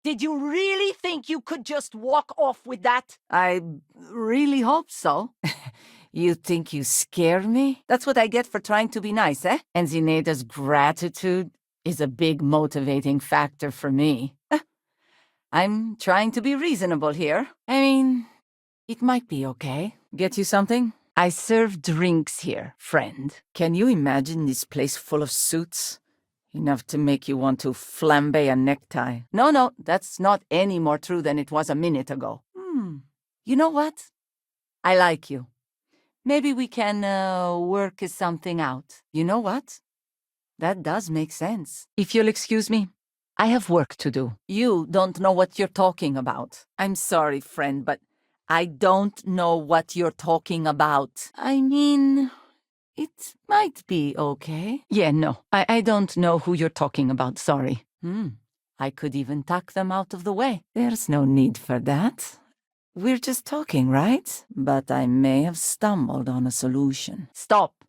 Did you really think you could just walk off with that? I really hope so. You think you scare me? That's what I get for trying to be nice, eh? And Zineda's gratitude is a big motivating factor for me. I'm trying to be reasonable here. I mean, it might be okay. Get you something? I serve drinks here, friend. Can you imagine this place full of suits? Enough to make you want to flambe a necktie. No, that's not any more true than it was a minute ago. You know what? I like you. Maybe we can work something out. You know what? That does make sense. If you'll excuse me, I have work to do. You don't know what you're talking about. I'm sorry, friend, but I don't know what you're talking about. I mean, it might be okay. Yeah, no, I don't know who you're talking about, sorry. I could even tuck them out of the way. There's no need for that. We're just talking, right? But I may have stumbled on a solution. Stop!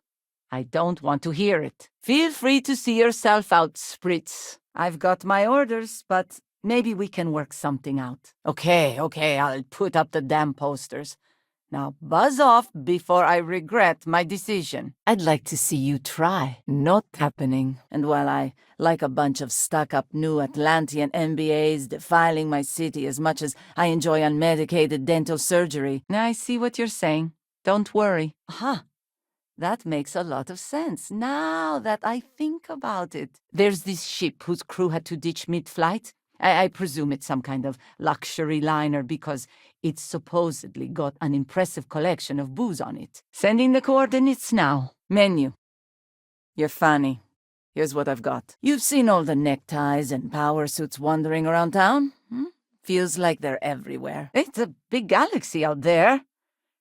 I don't want to hear it. Feel free to see yourself out, Spritz. I've got my orders, but maybe we can work something out. Okay, I'll put up the damn posters. Now buzz off before I regret my decision. I'd like to see you try. Not happening. And while I like a bunch of stuck-up new Atlantean MBAs defiling my city as much as I enjoy unmedicated dental surgery, I see what you're saying. Don't worry. That makes a lot of sense, now that I think about it. There's this ship whose crew had to ditch mid-flight. I presume it's some kind of luxury liner because it's supposedly got an impressive collection of booze on it. Sending the coordinates now. Menu. You're funny. Here's what I've got. You've seen all the neckties and power suits wandering around town? Feels like they're everywhere. It's a big galaxy out there.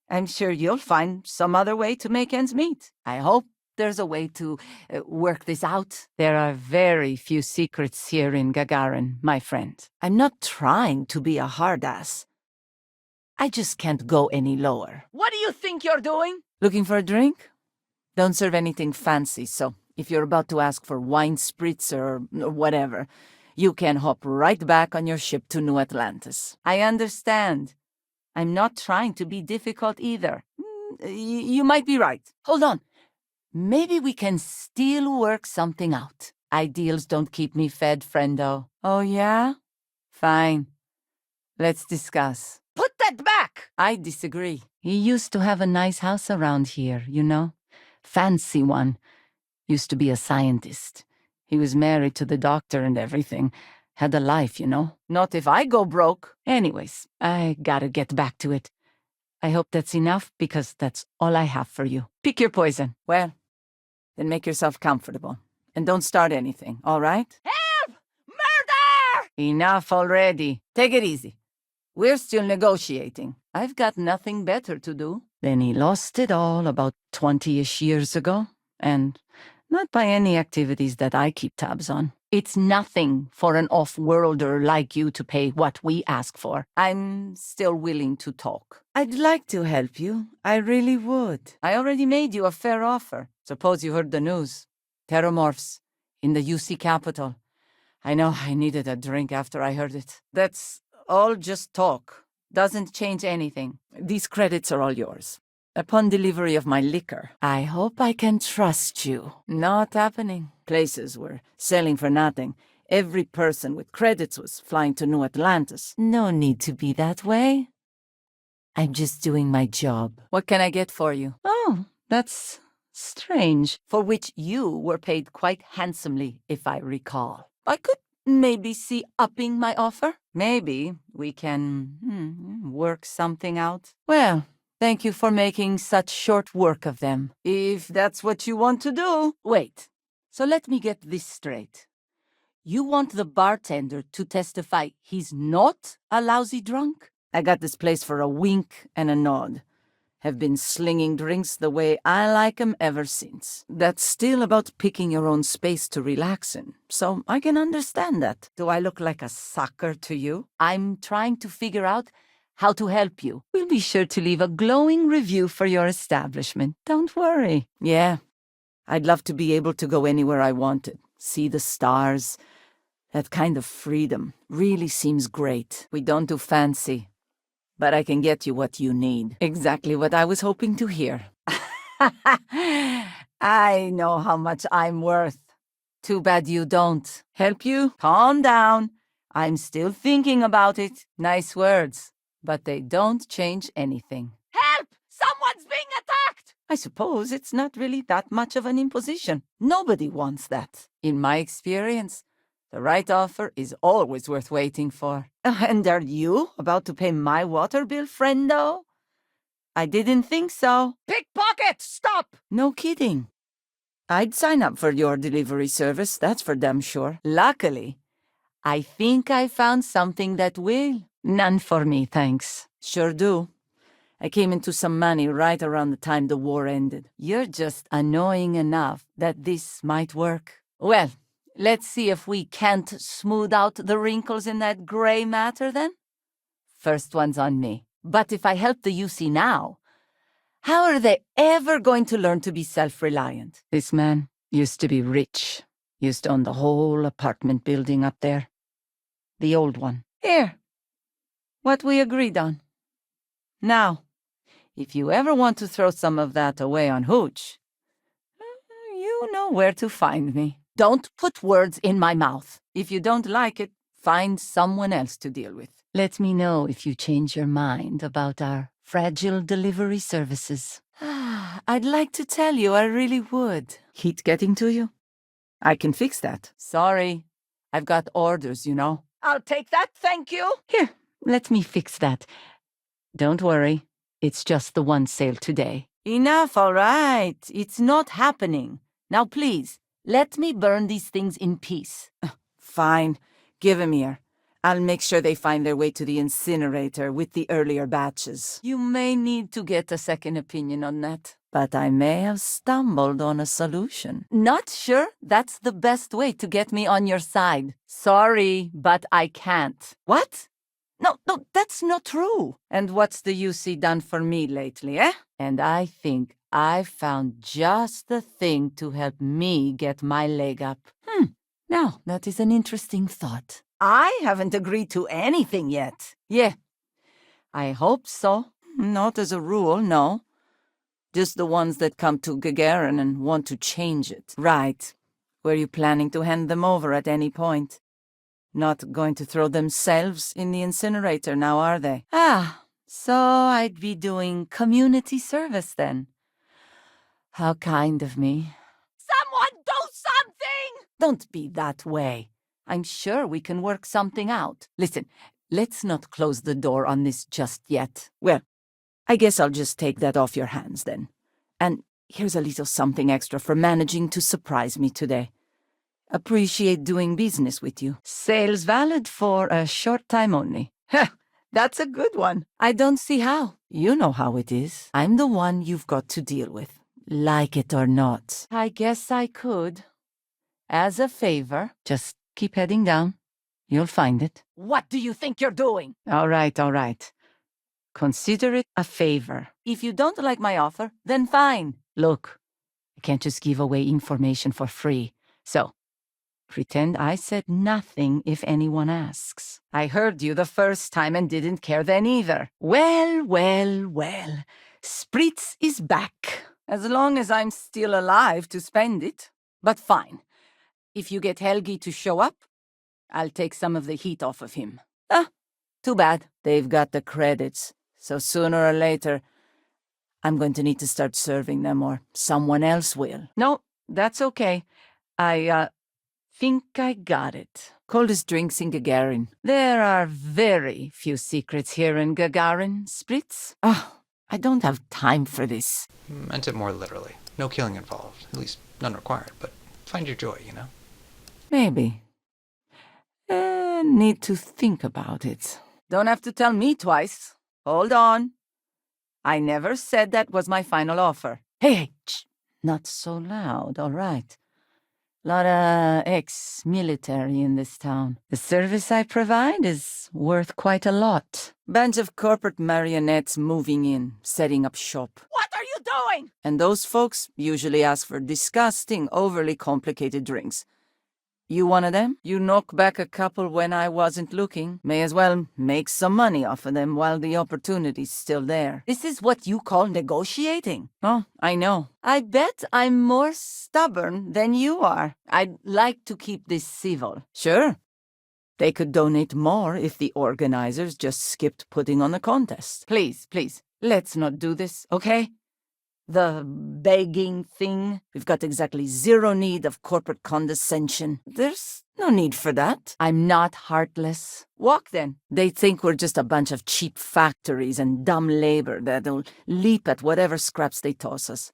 I'm sure you'll find some other way to make ends meet. I hope there's a way to work this out. There are very few secrets here in Gagarin, my friend. I'm not trying to be a hard-ass. I just can't go any lower. What do you think you're doing? Looking for a drink? Don't serve anything fancy, so if you're about to ask for wine spritz or whatever, you can hop right back on your ship to New Atlantis. I understand. I'm not trying to be difficult either. You might be right. Hold on. Maybe we can still work something out. Ideals don't keep me fed, friendo. Oh, yeah? Fine. Let's discuss. Put that back! I disagree. He used to have a nice house around here, you know? Fancy one. Used to be a scientist. He was married to the doctor and everything. Had a life, you know? Not if I go broke. Anyways, I gotta get back to it. I hope that's enough, because that's all I have for you. Pick your poison. Well, then make yourself comfortable. And don't start anything, all right? Help! Murder! Enough already. Take it easy. We're still negotiating. I've got nothing better to do. Then he lost it all about 20-ish years ago. And not by any activities that I keep tabs on. It's nothing for an off-worlder like you to pay what we ask for. I'm still willing to talk. I'd like to help you. I really would. I already made you a fair offer. Suppose you heard the news. Terramorphs in the UC capital. I know I needed a drink after I heard it. That's all just talk. Doesn't change anything. These credits are all yours. Upon delivery of my liquor, I hope I can trust you. Not happening. Places were selling for nothing. Every person with credits was flying to New Atlantis. No need to be that way. I'm just doing my job. What can I get for you? Oh, that's strange. For which you were paid quite handsomely, if I recall. I could maybe see upping my offer. Maybe we can work something out. Well, thank you for making such short work of them. If that's what you want to do. Wait, so let me get this straight. You want the bartender to testify he's not a lousy drunk? I got this place for a wink and a nod. Have been slinging drinks the way I like 'em ever since. That's still about picking your own space to relax in, so I can understand that. Do I look like a sucker to you? I'm trying to figure out how to help you. We'll be sure to leave a glowing review for your establishment. Don't worry. Yeah, I'd love to be able to go anywhere I wanted. See the stars, That kind of freedom really seems great. We don't do fancy, but I can get you what you need. Exactly what I was hoping to hear. I know how much I'm worth. Too bad you don't. Help you? Calm down. I'm still thinking about it. Nice words, but they don't change anything. Help! Someone's being attacked! I suppose it's not really that much of an imposition. Nobody wants that. In my experience, the right offer is always worth waiting for. And are you about to pay my water bill, friendo? I didn't think so. Pickpocket! Stop! No kidding. I'd sign up for your delivery service, that's for damn sure. Luckily, I think I found something that will. None for me, thanks. Sure do. I came into some money right around the time the war ended. You're just annoying enough that this might work. Well, let's see if we can't smooth out the wrinkles in that gray matter then. First one's on me. But if I help the UC now, how are they ever going to learn to be self-reliant? This man used to be rich. Used to own the whole apartment building up there. The old one. Here. What we agreed on. Now, if you ever want to throw some of that away on Hooch, you know where to find me. Don't put words in my mouth. If you don't like it, find someone else to deal with. Let me know if you change your mind about our fragile delivery services. I'd like to tell you I really would. Heat getting to you? I can fix that. Sorry. I've got orders, you know. I'll take that, thank you. Here, let me fix that. Don't worry. It's just the one sale today. Enough, all right. It's not happening. Now please, let me burn these things in peace. Fine. Give 'em here. I'll make sure they find their way to the incinerator with the earlier batches. You may need to get a second opinion on that. But I may have stumbled on a solution. Not sure that's the best way to get me on your side. Sorry, but I can't. What? No, that's not true. And what's the UC done for me lately, eh? And I think I found just the thing to help me get my leg up. Now, that is an interesting thought. I haven't agreed to anything yet. Yeah, I hope so. Not as a rule, no. Just the ones that come to Gagarin and want to change it. Right. Were you planning to hand them over at any point? Not going to throw themselves in the incinerator now, are they? So I'd be doing community service then. How kind of me. Someone do something! Don't be that way. I'm sure we can work something out. Listen, let's not close the door on this just yet. Well, I guess I'll just take that off your hands then. And here's a little something extra for managing to surprise me today. Appreciate doing business with you. Sales valid for a short time only. That's a good one. I don't see how. You know how it is. I'm the one you've got to deal with. Like it or not. I guess I could. As a favor, just keep heading down. You'll find it. What do you think you're doing? All right. Consider it a favor. If you don't like my offer, then fine. Look, I can't just give away information for free. So, pretend I said nothing if anyone asks. I heard you the first time and didn't care then either. Well. Spritz is back. As long as I'm still alive to spend it. But fine. If you get Helgi to show up, I'll take some of the heat off of him. Too bad. They've got the credits. So sooner or later, I'm going to need to start serving them or someone else will. No, that's okay. I think I got it. Coldest drinks in Gagarin. There are very few secrets here in Gagarin, Spritz. I don't have time for this. Meant it more literally. No killing involved. At least none required, but find your joy, you know? Maybe. Need to think about it. Don't have to tell me twice. Hold on. I never said that was my final offer. Hey, shh. Not so loud, all right. Lot of ex-military in this town. The service I provide is worth quite a lot. Bunch of corporate marionettes moving in, setting up shop. What are you doing? And those folks usually ask for disgusting, overly complicated drinks. You one of them? You knock back a couple when I wasn't looking. May as well make some money off of them while the opportunity's still there. This is what you call negotiating? Oh, I know. I bet I'm more stubborn than you are. I'd like to keep this civil. Sure. They could donate more if the organizers just skipped putting on the contest. Please, please, let's not do this, okay? The begging thing. We've got exactly zero need of corporate condescension. There's no need for that. I'm not heartless. Walk then. They think we're just a bunch of cheap factories and dumb labor that'll leap at whatever scraps they toss us.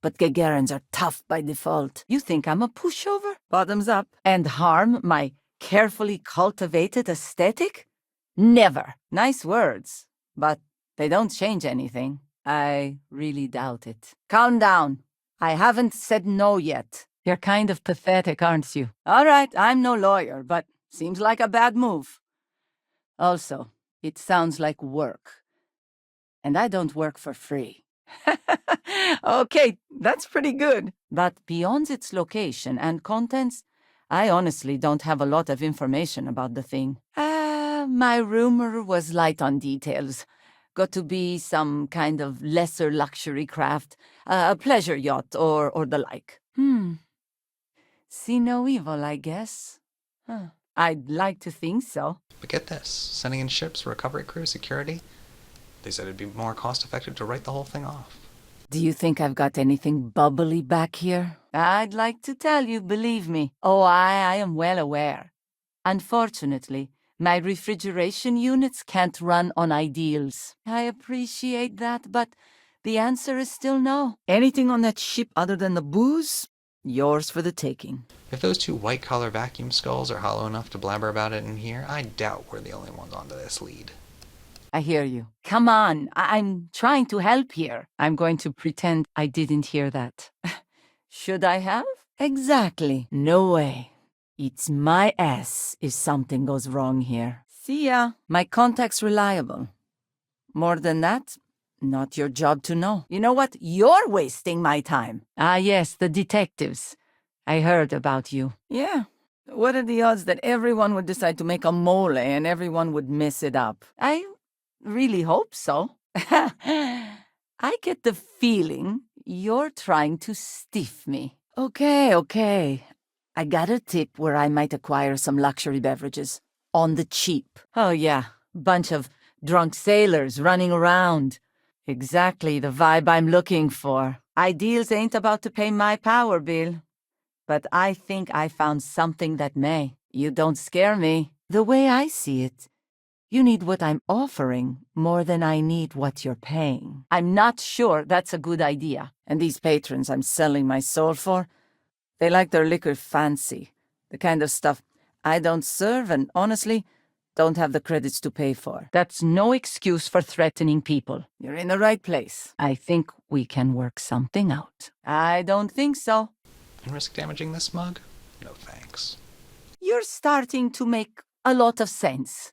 But Gagarins are tough by default. You think I'm a pushover? Bottoms up. And harm my carefully cultivated aesthetic? Never. Nice words, but they don't change anything. I really doubt it. Calm down. I haven't said no yet. You're kind of pathetic, aren't you? All right, I'm no lawyer, but seems like a bad move. Also, it sounds like work. And I don't work for free. Okay, that's pretty good. But beyond its location and contents, I honestly don't have a lot of information about the thing. My rumor was light on details. Got to be some kind of lesser luxury craft, a pleasure yacht or the like. See no evil, I guess. Huh. I'd like to think so. But get this, sending in ships, recovery crew, security, they said it'd be more cost-effective to write the whole thing off. Do you think I've got anything bubbly back here? I'd like to tell you, believe me. Oh, I am well aware. Unfortunately, my refrigeration units can't run on ideals. I appreciate that, but the answer is still no. Anything on that ship other than the booze? Yours for the taking. If those two white-collar vacuum skulls are hollow enough to blabber about it in here, I doubt we're the only ones onto this lead. I hear you. Come on, I'm trying to help here. I'm going to pretend I didn't hear that. Should I have? Exactly. No way. It's my ass if something goes wrong here. See ya. My contact's reliable. More than that, not your job to know. You know what? You're wasting my time. Ah, yes, the detectives. I heard about you. Yeah. What are the odds that everyone would decide to make a mole and everyone would mess it up? I really hope so. I get the feeling you're trying to stiff me. Okay. I got a tip where I might acquire some luxury beverages. On the cheap. Oh yeah, bunch of drunk sailors running around. Exactly the vibe I'm looking for. Ideals ain't about to pay my power bill. But I think I found something that may. You don't scare me. The way I see it, you need what I'm offering more than I need what you're paying. I'm not sure that's a good idea. And these patrons I'm selling my soul for, they like their liquor fancy. The kind of stuff I don't serve and, honestly, don't have the credits to pay for. That's no excuse for threatening people. You're in the right place. I think we can work something out. I don't think so. And risk damaging this mug? No thanks. You're starting to make a lot of sense.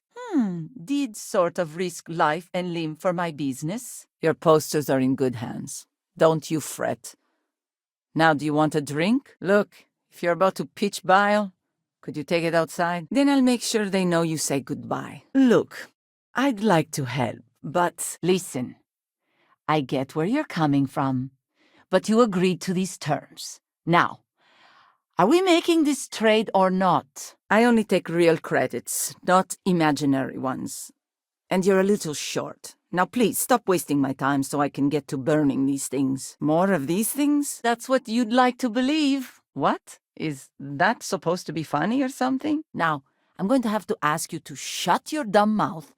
Did sort of risk life and limb for my business. Your posters are in good hands. Don't you fret. Now, do you want a drink? Look, if you're about to pitch bile, could you take it outside? Then I'll make sure they know you say goodbye. Look, I'd like to help, but listen. I get where you're coming from, but you agreed to these terms. Now, are we making this trade or not? I only take real credits, not imaginary ones. And you're a little short. Now please, stop wasting my time so I can get to burning these things. More of these things? That's what you'd like to believe. What? Is that supposed to be funny or something? Now, I'm going to have to ask you to shut your dumb mouth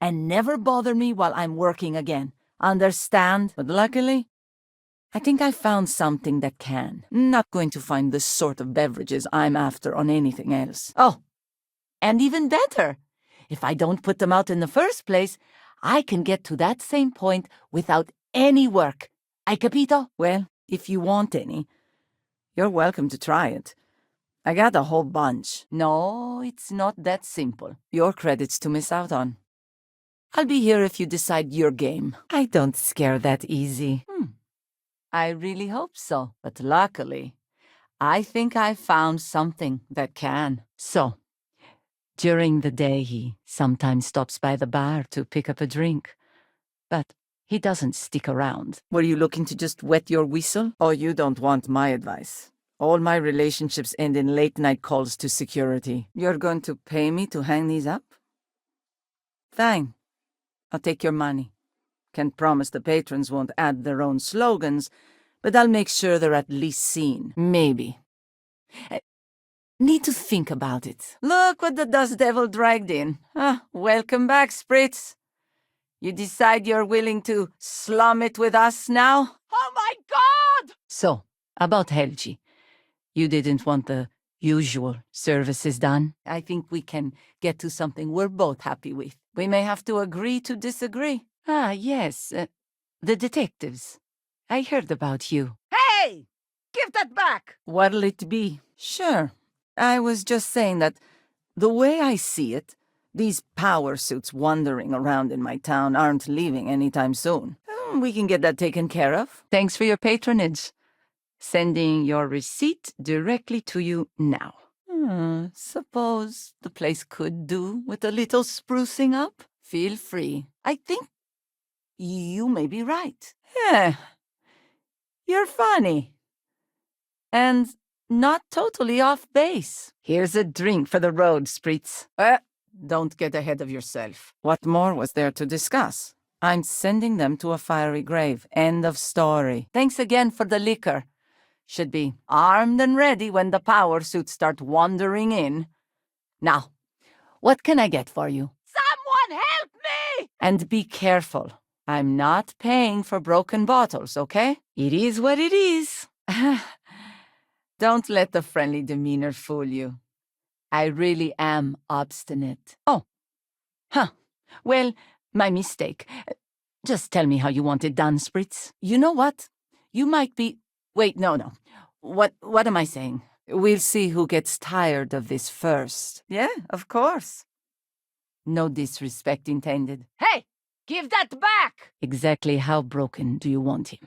and never bother me while I'm working again. Understand? But luckily, I think I found something that can. Not going to find the sort of beverages I'm after on anything else. Oh, and even better, if I don't put them out in the first place, I can get to that same point without any work. Hai capito? Well, if you want any, you're welcome to try it. I got a whole bunch. No, it's not that simple. Your credits to miss out on. I'll be here if you decide your game. I don't scare that easy. I really hope so. But luckily, I think I found something that can. So, during the day, he sometimes stops by the bar to pick up a drink. But he doesn't stick around. Were you looking to just wet your whistle? Oh, you don't want my advice. All my relationships end in late-night calls to security. You're going to pay me to hang these up? Fine. I'll take your money. Can't promise the patrons won't add their own slogans, but I'll make sure they're at least seen. Maybe. Need to think about it. Look what the Dust Devil dragged in. Welcome back, Spritz. You decide you're willing to slum it with us now? Oh my god! So, about Helgi. You didn't want the usual services done. I think we can get to something we're both happy with. We may have to agree to disagree. Ah, yes. The detectives. I heard about you. Hey! Give that back! What'll it be? Sure. I was just saying that the way I see it, these power suits wandering around in my town aren't leaving anytime soon. We can get that taken care of. Thanks for your patronage. Sending your receipt directly to you now. Suppose the place could do with a little sprucing up. Feel free. I think you may be right. Yeah. You're funny. And not totally off base. Here's a drink for the road, Spritz. Don't get ahead of yourself. What more was there to discuss? I'm sending them to a fiery grave. End of story. Thanks again for the liquor. Should be armed and ready when the power suits start wandering in. Now, what can I get for you? Someone help me! And be careful. I'm not paying for broken bottles, okay? It is what it is. Don't let the friendly demeanor fool you. I really am obstinate. Oh. Well, my mistake. Just tell me how you want it done, Spritz. You know what? You might be... Wait, no. What am I saying? We'll see who gets tired of this first. Yeah, of course. No disrespect intended. Hey! Give that back! Exactly how broken do you want him?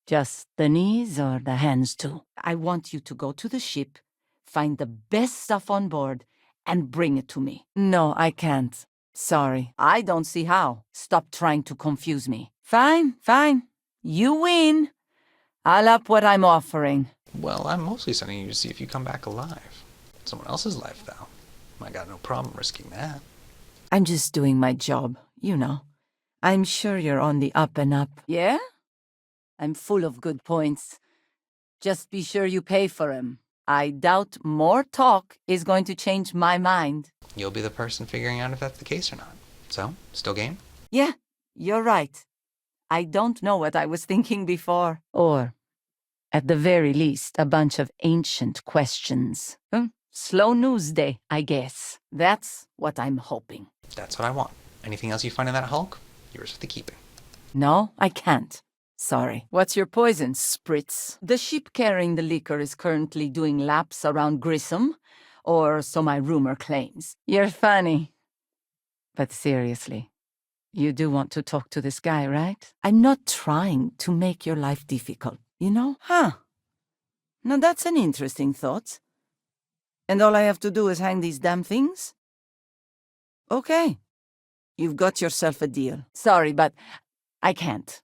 Just the knees or the hands too? I want you to go to the ship, find the best stuff on board, and bring it to me. No, I can't. Sorry. I don't see how. Stop trying to confuse me. Fine. You win. I'll up what I'm offering. Well, I'm mostly sending you to see if you come back alive. Someone else's life, though. I got no problem risking that. I'm just doing my job, you know. I'm sure you're on the up and up. Yeah? I'm full of good points. Just be sure you pay for 'em. I doubt more talk is going to change my mind. You'll be the person figuring out if that's the case or not. So, still game? Yeah, you're right. I don't know what I was thinking before. Or, at the very least, a bunch of ancient questions. Slow news day, I guess. That's what I'm hoping. That's what I want. Anything else you find in that hulk? Yours for the keeping. No, I can't. Sorry. What's your poison, Spritz? The ship carrying the liquor is currently doing laps around Grissom, or so my rumor claims. You're funny. But seriously, you do want to talk to this guy, right? I'm not trying to make your life difficult, you know? Now that's an interesting thought. And all I have to do is hang these damn things? Okay. You've got yourself a deal. Sorry, but I can't.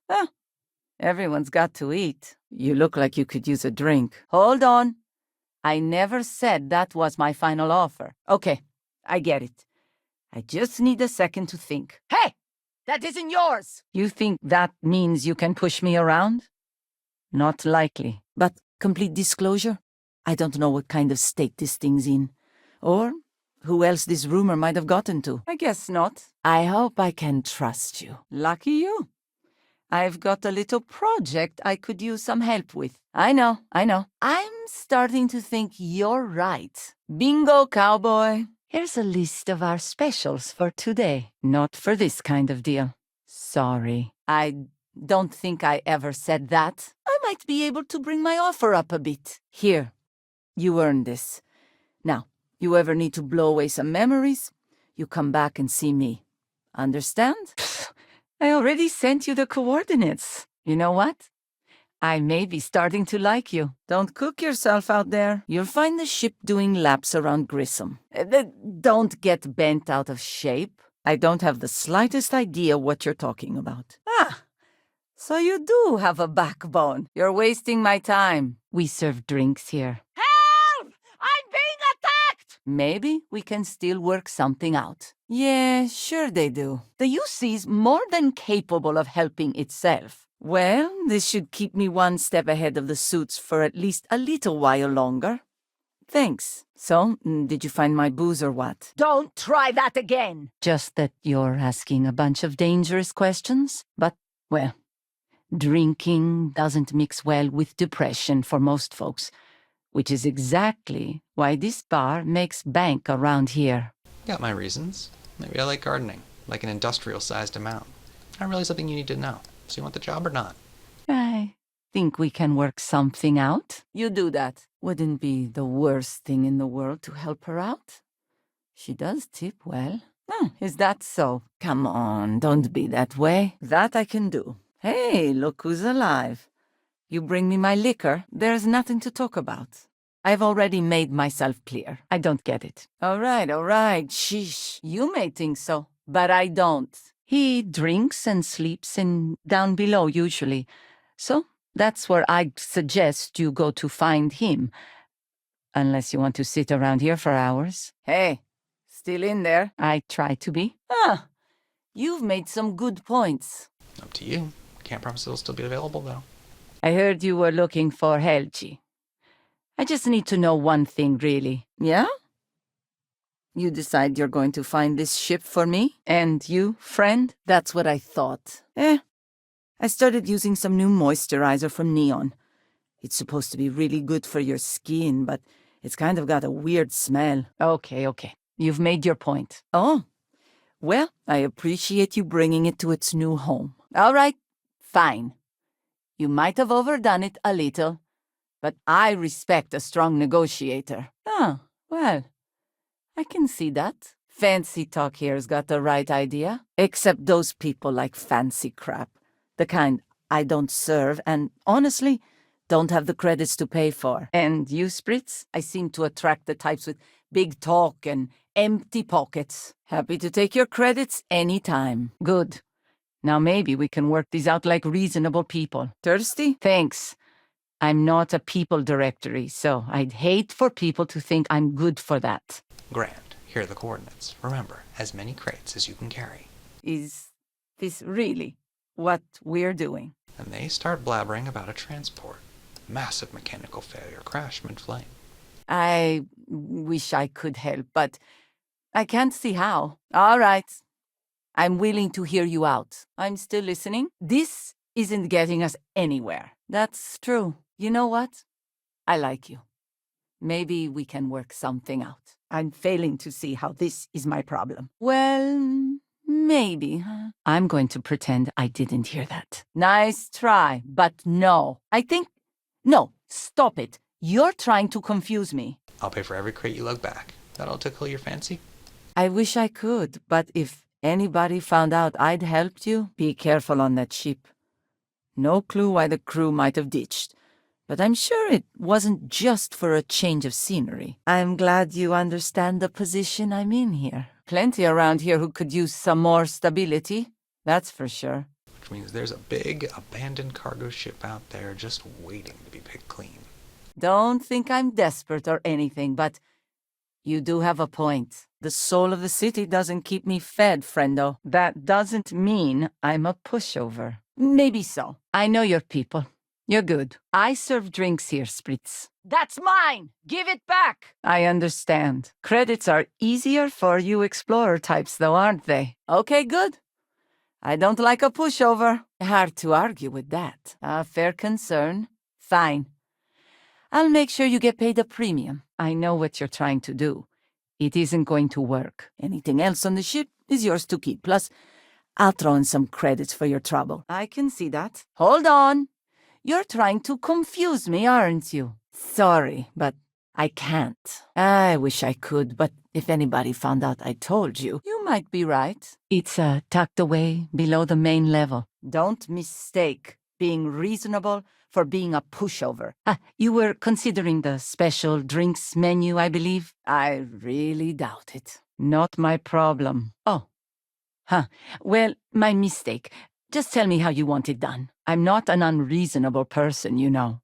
Everyone's got to eat. You look like you could use a drink. Hold on. I never said that was my final offer. Okay, I get it. I just need a second to think. Hey! That isn't yours! You think that means you can push me around? Not likely. But complete disclosure, I don't know what kind of state this thing's in. Or who else this rumor might have gotten to. I guess not. I hope I can trust you. Lucky you. I've got a little project I could use some help with. I know. I'm starting to think you're right. Bingo, cowboy. Here's a list of our specials for today. Not for this kind of deal. Sorry. I don't think I ever said that. I might be able to bring my offer up a bit. Here. You earned this. Now, you ever need to blow away some memories, you come back and see me. Understand? I already sent you the coordinates. You know what? I may be starting to like you. Don't cook yourself out there. You'll find the ship doing laps around Grissom. Don't get bent out of shape. I don't have the slightest idea what you're talking about. Ah, so you do have a backbone. You're wasting my time. We serve drinks here. Help! I'm being attacked! Maybe we can still work something out. Yeah, sure they do. The UC's more than capable of helping itself. Well, this should keep me one step ahead of the suits for at least a little while longer. Thanks. So, did you find my booze or what? Don't try that again! Just that you're asking a bunch of dangerous questions? But, well, drinking doesn't mix well with depression for most folks, which is exactly why this bar makes bank around here. Got my reasons. Maybe I like gardening, like an industrial-sized amount. Not really something you need to know. So you want the job or not? I think we can work something out. You do that. Wouldn't be the worst thing in the world to help her out. She does tip well. Is that so? Come on, don't be that way. That I can do. Hey, look who's alive. You bring me my liquor, there's nothing to talk about. I've already made myself clear. I don't get it. All right, sheesh. You may think so, but I don't. He drinks and sleeps down below usually. So that's where I'd suggest you go to find him. Unless you want to sit around here for hours. Hey, still in there? I try to be. You've made some good points. Up to you. Can't promise it'll still be available, though. I heard you were looking for Helgi. I just need to know one thing, really. Yeah? You decide you're going to find this ship for me? And you, friend? That's what I thought. I started using some new moisturizer from Neon. It's supposed to be really good for your skin, but it's kind of got a weird smell. Okay. You've made your point. Oh, well, I appreciate you bringing it to its new home. All right, fine. You might have overdone it a little, but I respect a strong negotiator. Well, I can see that. Fancy talk here's got the right idea. Except those people like fancy crap. The kind I don't serve and, honestly, don't have the credits to pay for. And you, Spritz? I seem to attract the types with big talk and empty pockets. Happy to take your credits anytime. Good. Now maybe we can work these out like reasonable people. Thirsty? Thanks. I'm not a people directory, so I'd hate for people to think I'm good for that. Grand. Here are the coordinates. Remember, as many crates as you can carry. Is this really what we're doing? And they start blabbering about a transport. Massive mechanical failure, crash mid-flight. I wish I could help, but I can't see how. All right. I'm willing to hear you out. I'm still listening. This isn't getting us anywhere. That's true. You know what? I like you. Maybe we can work something out. I'm failing to see how this is my problem. Well, maybe. I'm going to pretend I didn't hear that. Nice try, but no. No, stop it. You're trying to confuse me. I'll pay for every crate you lug back. That'll tickle your fancy? I wish I could, but if anybody found out I'd helped you, be careful on that ship. No clue why the crew might have ditched, but I'm sure it wasn't just for a change of scenery. I'm glad you understand the position I'm in here. Plenty around here who could use some more stability, that's for sure. Which means there's a big, abandoned cargo ship out there just waiting to be picked clean. Don't think I'm desperate or anything, but you do have a point. The soul of the city doesn't keep me fed, friendo. That doesn't mean I'm a pushover. Maybe so. I know your people. You're good. I serve drinks here, Spritz. That's mine! Give it back! I understand. Credits are easier for you explorer types, though, aren't they? Okay, good. I don't like a pushover. Hard to argue with that. A fair concern. Fine. I'll make sure you get paid a premium. I know what you're trying to do. It isn't going to work. Anything else on the ship is yours to keep. Plus, I'll throw in some credits for your trouble. I can see that. Hold on. You're trying to confuse me, aren't you? Sorry, but I can't. I wish I could, but if anybody found out I told you, you might be right. It's tucked away below the main level. Don't mistake being reasonable for being a pushover. You were considering the special drinks menu, I believe? I really doubt it. Not my problem. Oh. Well, my mistake. Just tell me how you want it done. I'm not an unreasonable person, you know.